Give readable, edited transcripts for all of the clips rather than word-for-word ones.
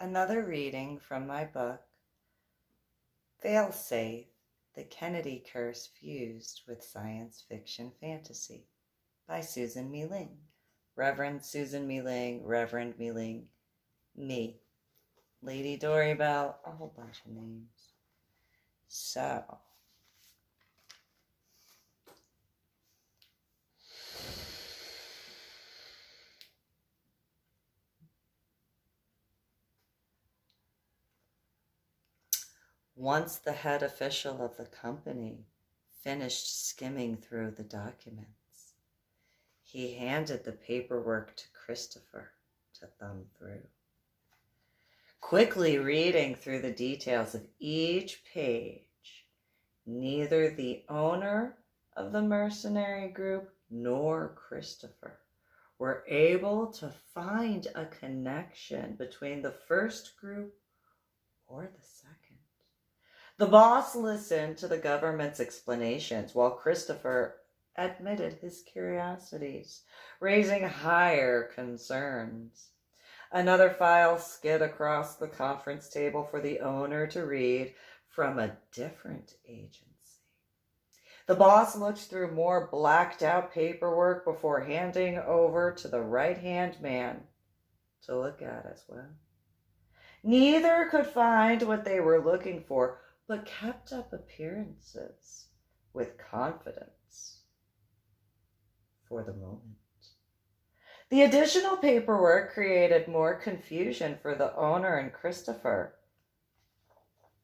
Another reading from my book, Failsafe, The Kennedy Curse Fused with Science Fiction Fantasy by Susan MeeLing. Reverend Susan MeeLing, Reverend MeeLing, me, Lady Dori, Belle, a whole bunch of names. So, once the head official of the company finished skimming through the documents, he handed the paperwork to Christopher to thumb through. Quickly reading through the details of each page, neither the owner of the mercenary group nor Christopher were able to find a connection between the first group or the second. The boss listened to the government's explanations while Christopher admitted his curiosities, raising higher concerns. Another file skid across the conference table for the owner to read from a different agency. The boss looked through more blacked out paperwork before handing over to the right-hand man to look at as well. Neither could find what they were looking for, but kept up appearances with confidence for the moment. The additional paperwork created more confusion for the owner and Christopher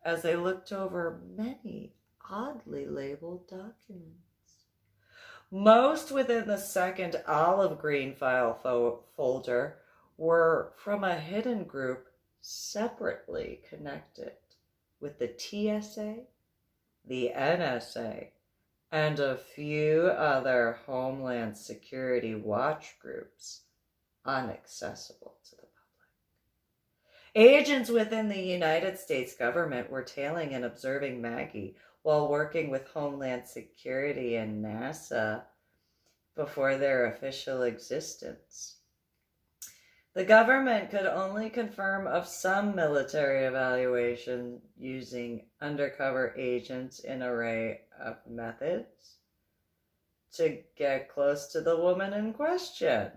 as they looked over many oddly labeled documents. Most within the second olive green file folder were from a hidden group separately connected with the TSA, the NSA, and a few other Homeland Security watch groups inaccessible to the public. Agents within the United States government were tailing and observing Maggie while working with Homeland Security and NASA before their official existence. The government could only confirm of some military evaluation using undercover agents in an array of methods to get close to the woman in question.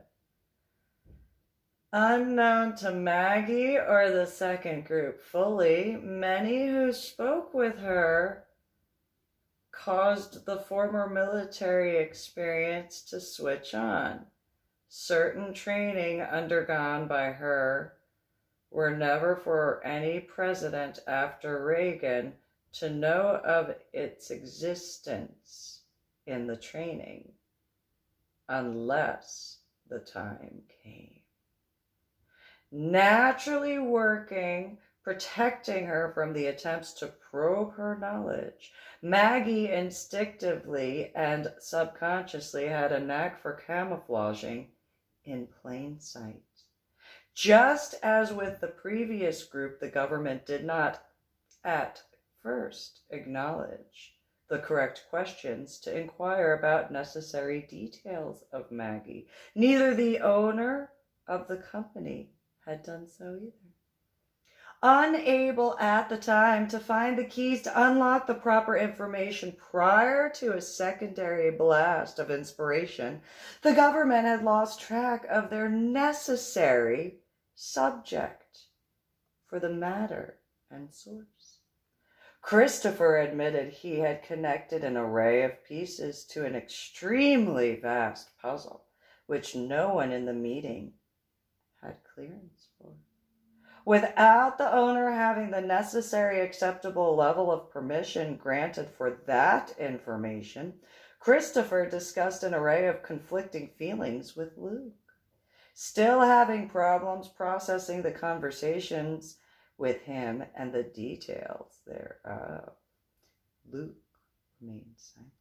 Unknown to Maggie or the second group fully, many who spoke with her caused the former military experience to switch on. Certain training undergone by her were never for any president after Reagan to know of its existence in the training, unless the time came. Naturally working, protecting her from the attempts to probe her knowledge, Maggie instinctively and subconsciously had a knack for camouflaging in plain sight. Just as with the previous group, the government did not at first acknowledge the correct questions to inquire about necessary details of Maggie. Neither the owner of the company had done so either. Unable at the time to find the keys to unlock the proper information prior to a secondary blast of inspiration, the government had lost track of their necessary subject for the matter and source. Christopher admitted he had connected an array of pieces to an extremely vast puzzle, which no one in the meeting had clearance for. Without the owner having the necessary acceptable level of permission granted for that information, Christopher discussed an array of conflicting feelings with Luke. Still having problems processing the conversations with him and the details thereof, Luke remained silent,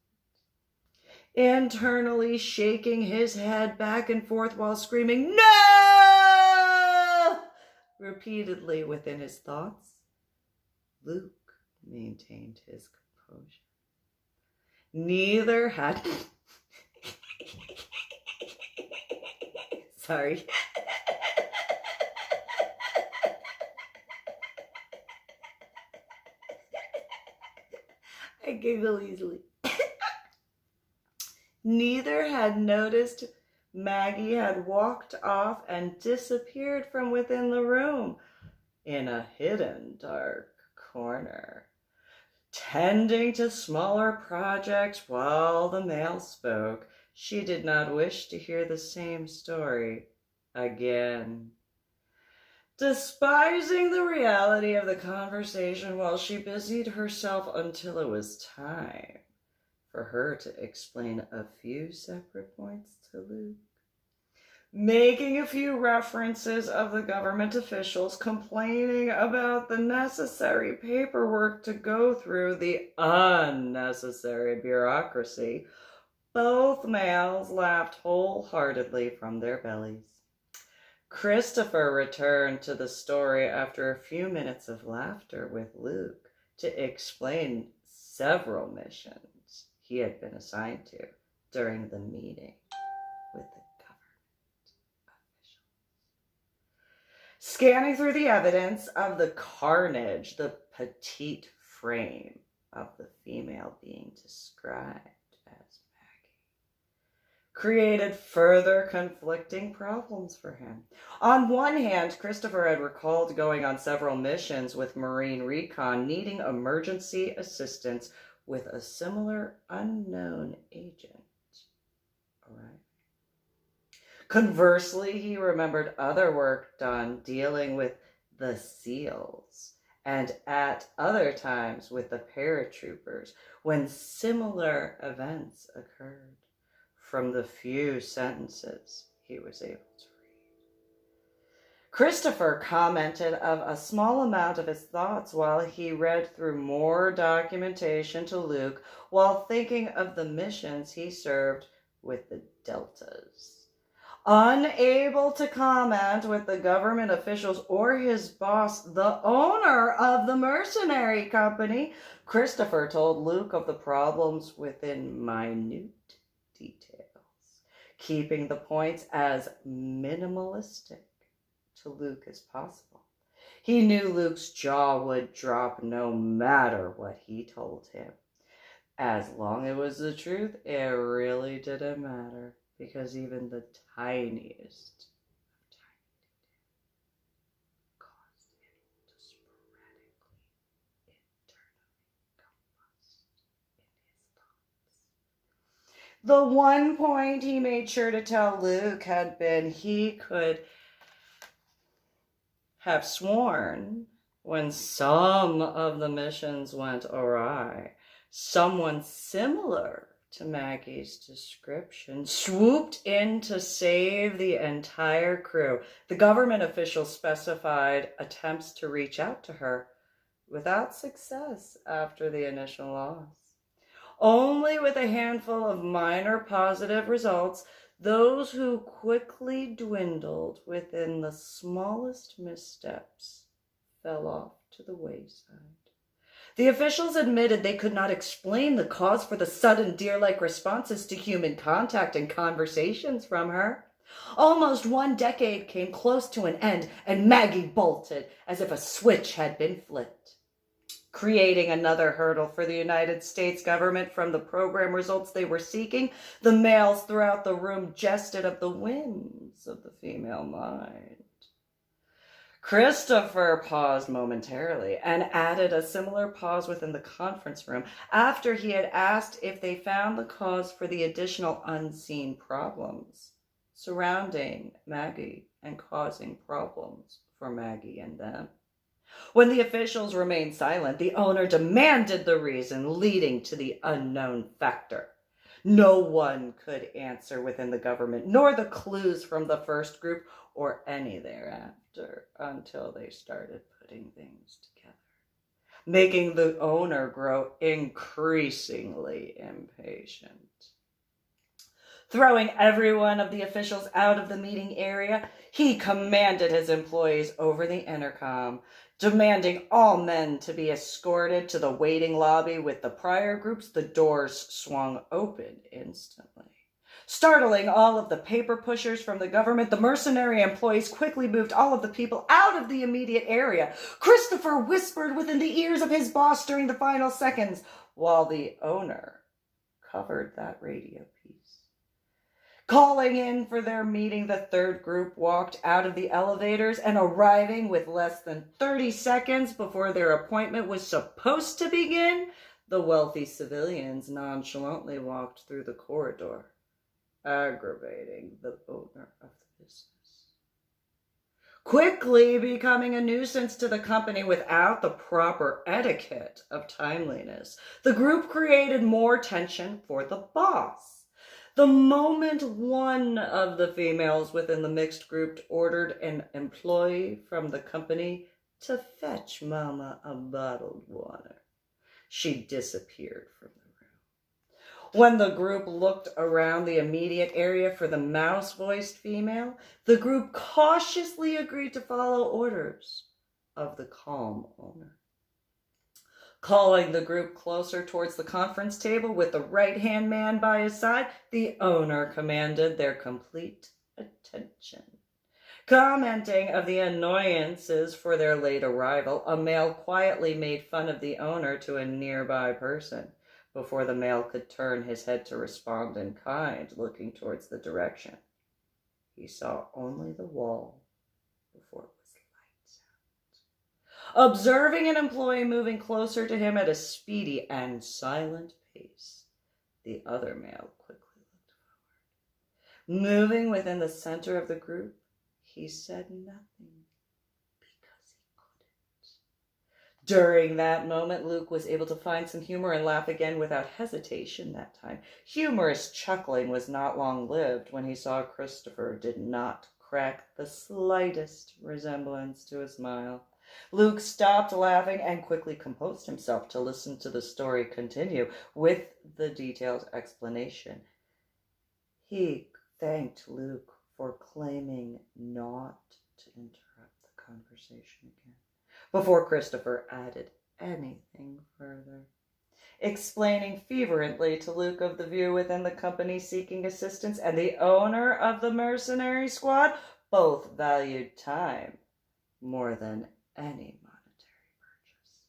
internally shaking his head back and forth while screaming, "No!" repeatedly within his thoughts. Luke maintained his composure. Neither had sorry I giggle easily. Neither had noticed Maggie had walked off and disappeared from within the room in a hidden dark corner, tending to smaller projects while the male spoke. She did not wish to hear the same story again. Despising the reality of the conversation while she busied herself until it was time for her to explain a few separate points to Luke, making a few references of the government officials complaining about the necessary paperwork to go through, the unnecessary bureaucracy. Both males laughed wholeheartedly from their bellies. Christopher returned to the story after a few minutes of laughter with Luke to explain several missions he had been assigned to during the meeting with the government officials. Scanning through the evidence of the carnage, the petite frame of the female being described as Maggie created further conflicting problems for him. On one hand, Christopher had recalled going on several missions with Marine Recon, needing emergency assistance with a similar unknown agent. All right. Conversely, he remembered other work done dealing with the SEALs, and at other times with the paratroopers when similar events occurred, from the few sentences he was able to read. Christopher commented of a small amount of his thoughts while he read through more documentation to Luke while thinking of the missions he served with the Deltas. Unable to comment with the government officials or his boss, the owner of the mercenary company, Christopher told Luke of the problems within minute details, keeping the points as minimalistic to Luke as possible. He knew Luke's jaw would drop no matter what he told him. As long as it was the truth, it really didn't matter, because even the tiniest of tiny details caused him to sporadically, internally combust in his thoughts. The one point he made sure to tell Luke had been he could have sworn when some of the missions went awry, someone similar to Maggie's description swooped in to save the entire crew. The government officials specified attempts to reach out to her without success after the initial loss. Only with a handful of minor positive results, those who quickly dwindled within the smallest missteps fell off to the wayside. The officials admitted they could not explain the cause for the sudden deer-like responses to human contact and conversations from her. Almost 1 decade came close to an end, and Maggie bolted as if a switch had been flipped, creating another hurdle for the United States government from the program results they were seeking. The males throughout the room jested of the whims of the female mind. Christopher paused momentarily and added a similar pause within the conference room after he had asked if they found the cause for the additional unseen problems surrounding Maggie and causing problems for Maggie and them. When the officials remained silent, the owner demanded the reason leading to the unknown factor. No one could answer within the government, nor the clues from the first group or any thereafter, until they started putting things together, making the owner grow increasingly impatient. Throwing every one of the officials out of the meeting area, he commanded his employees over the intercom, demanding all men to be escorted to the waiting lobby. With the prior groups, the doors swung open instantly. Startling all of the paper pushers from the government, the mercenary employees quickly moved all of the people out of the immediate area. Christopher whispered within the ears of his boss during the final seconds, while the owner covered that radio piece. Calling in for their meeting, the third group walked out of the elevators and arriving with less than 30 seconds before their appointment was supposed to begin, the wealthy civilians nonchalantly walked through the corridor, aggravating the owner of the business. Quickly becoming a nuisance to the company without the proper etiquette of timeliness, the group created more tension for the boss. The moment one of the females within the mixed group ordered an employee from the company to fetch Mama a bottled water, she disappeared from the room. When the group looked around the immediate area for the mouse-voiced female, the group cautiously agreed to follow orders of the calm owner. Calling the group closer towards the conference table with the right-hand man by his side, the owner commanded their complete attention. Commenting of the annoyances for their late arrival, a male quietly made fun of the owner to a nearby person before the male could turn his head to respond in kind, looking towards the direction. He saw only the wall before it was lights out. Observing an employee moving closer to him at a speedy and silent pace, the other male quickly looked forward. Moving within the center of the group, he said nothing because he couldn't. During that moment, Luke was able to find some humor and laugh again without hesitation that time. Humorous chuckling was not long-lived when he saw Christopher did not crack the slightest resemblance to a smile. Luke stopped laughing and quickly composed himself to listen to the story continue with the detailed explanation. He thanked Luke for claiming not to interrupt the conversation again before Christopher added anything further, explaining fervently to Luke of the view within the company seeking assistance and the owner of the mercenary squad both valued time more than any monetary purchase.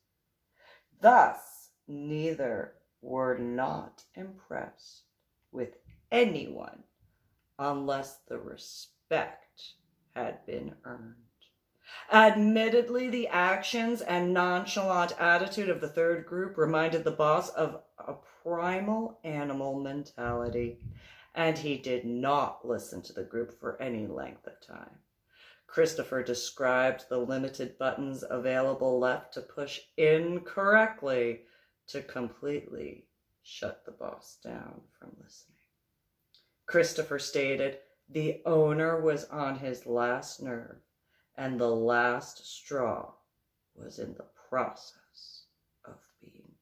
Thus, neither were not impressed with anyone unless the respect had been earned. Admittedly, the actions and nonchalant attitude of the third group reminded the boss of a primal animal mentality, and he did not listen to the group for any length of time. Christopher described the limited buttons available left to push incorrectly to completely shut the boss down from listening. Christopher stated the owner was on his last nerve, and the last straw was in the process of being pulled.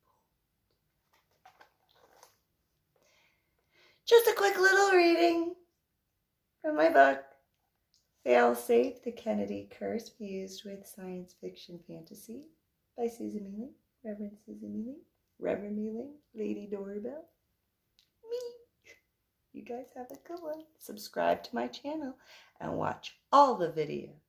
Just a quick little reading from my book, Failsafe, The Kennedy Curse Fused with Science Fiction Fantasy by Susan MeeLing, Reverend Susan MeeLing, Reverend MeeLing, Lady Dori, Belle, me. You guys have a good one. Subscribe to my channel and watch all the videos.